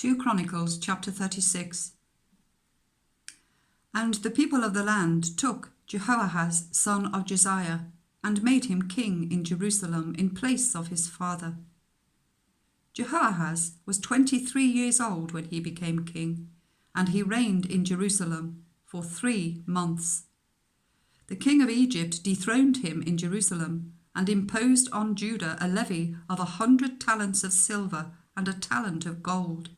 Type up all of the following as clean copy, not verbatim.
2 Chronicles chapter 36. And the people of the land took Jehoahaz son of Josiah, and made him king in Jerusalem in place of his father. Jehoahaz was 23 years old when he became king, and he reigned in Jerusalem for 3 months. The king of Egypt dethroned him in Jerusalem, and imposed on Judah a levy of 100 talents of silver and a talent of gold.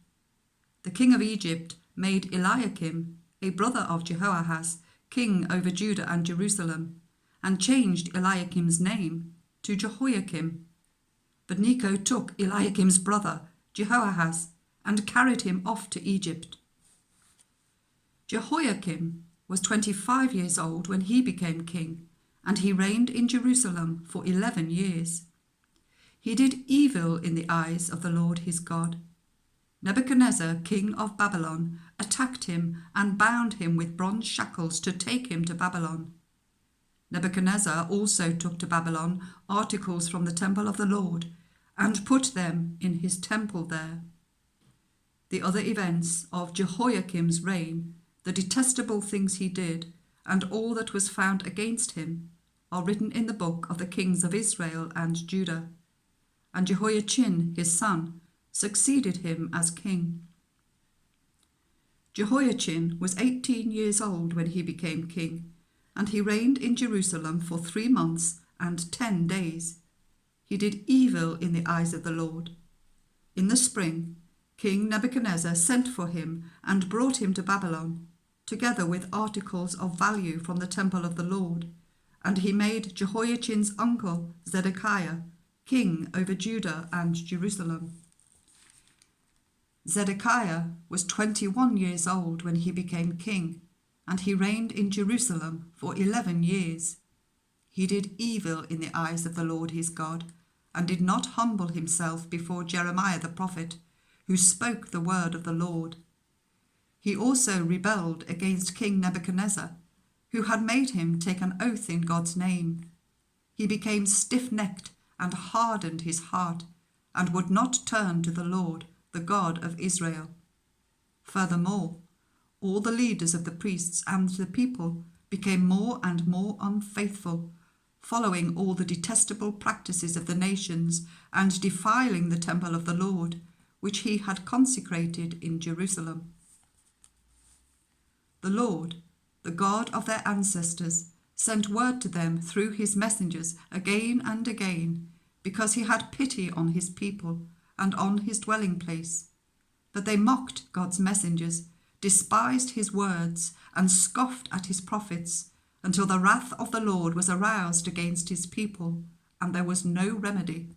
The king of Egypt made Eliakim, a brother of Jehoahaz, king over Judah and Jerusalem, and changed Eliakim's name to Jehoiakim. But Necho took Eliakim's brother, Jehoahaz, and carried him off to Egypt. Jehoiakim was 25 years old when he became king, and he reigned in Jerusalem for 11 years. He did evil in the eyes of the Lord his God. Nebuchadnezzar, king of Babylon, attacked him and bound him with bronze shackles to take him to Babylon. Nebuchadnezzar also took to Babylon articles from the temple of the Lord and put them in his temple there. The other events of Jehoiakim's reign, the detestable things he did, and all that was found against him, are written in the book of the kings of Israel and Judah. And Jehoiachin, his son, succeeded him as king. Jehoiachin was 18 years old when he became king, and he reigned in Jerusalem for 3 months and 10 days. He did evil in the eyes of the Lord. In the spring, King Nebuchadnezzar sent for him and brought him to Babylon, together with articles of value from the temple of the Lord, and he made Jehoiachin's uncle Zedekiah king over Judah and Jerusalem. Zedekiah was 21 years old when he became king, and he reigned in Jerusalem for 11 years. He did evil in the eyes of the Lord his God, and did not humble himself before Jeremiah the prophet, who spoke the word of the Lord. He also rebelled against King Nebuchadnezzar, who had made him take an oath in God's name. He became stiff-necked and hardened his heart, and would not turn to the Lord, the God of Israel. Furthermore, all the leaders of the priests and the people became more and more unfaithful, following all the detestable practices of the nations and defiling the temple of the Lord, which he had consecrated in Jerusalem. The Lord, the God of their ancestors, sent word to them through his messengers again and again, because he had pity on his people and on his dwelling place. But they mocked God's messengers, despised his words, and scoffed at his prophets, until the wrath of the Lord was aroused against his people, and there was no remedy.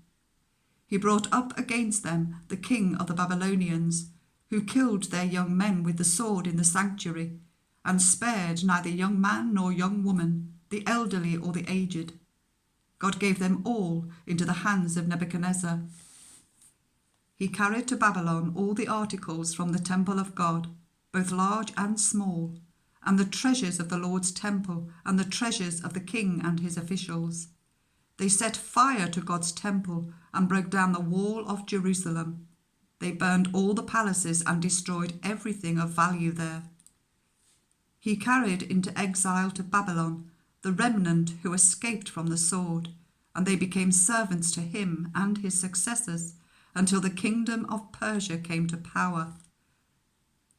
He brought up against them the king of the Babylonians, who killed their young men with the sword in the sanctuary, and spared neither young man nor young woman, the elderly or the aged. God gave them all into the hands of Nebuchadnezzar. He carried to Babylon all the articles from the temple of God, both large and small, and the treasures of the Lord's temple, and the treasures of the king and his officials. They set fire to God's temple and broke down the wall of Jerusalem. They burned all the palaces and destroyed everything of value there. He carried into exile to Babylon the remnant who escaped from the sword, and they became servants to him and his successors until the kingdom of Persia came to power.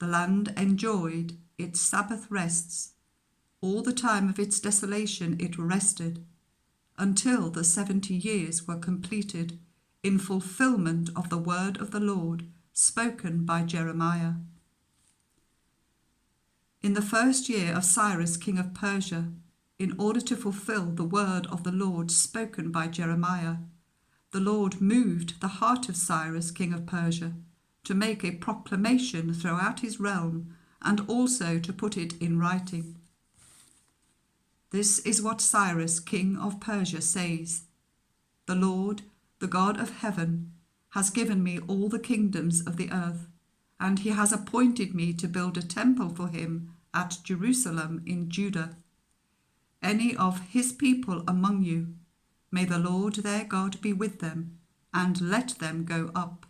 The land enjoyed its Sabbath rests. All the time of its desolation it rested, until the 70 years were completed, in fulfillment of the word of the Lord spoken by Jeremiah. In the first year of Cyrus king of Persia, in order to fulfill the word of the Lord spoken by Jeremiah, the Lord moved the heart of Cyrus king of Persia to make a proclamation throughout his realm, and also to put it in writing. This is what Cyrus king of Persia says: The Lord, the God of heaven, has given me all the kingdoms of the earth, and he has appointed me to build a temple for him at Jerusalem in Judah. Any of his people among you, may the Lord their God be with them, and let them go up.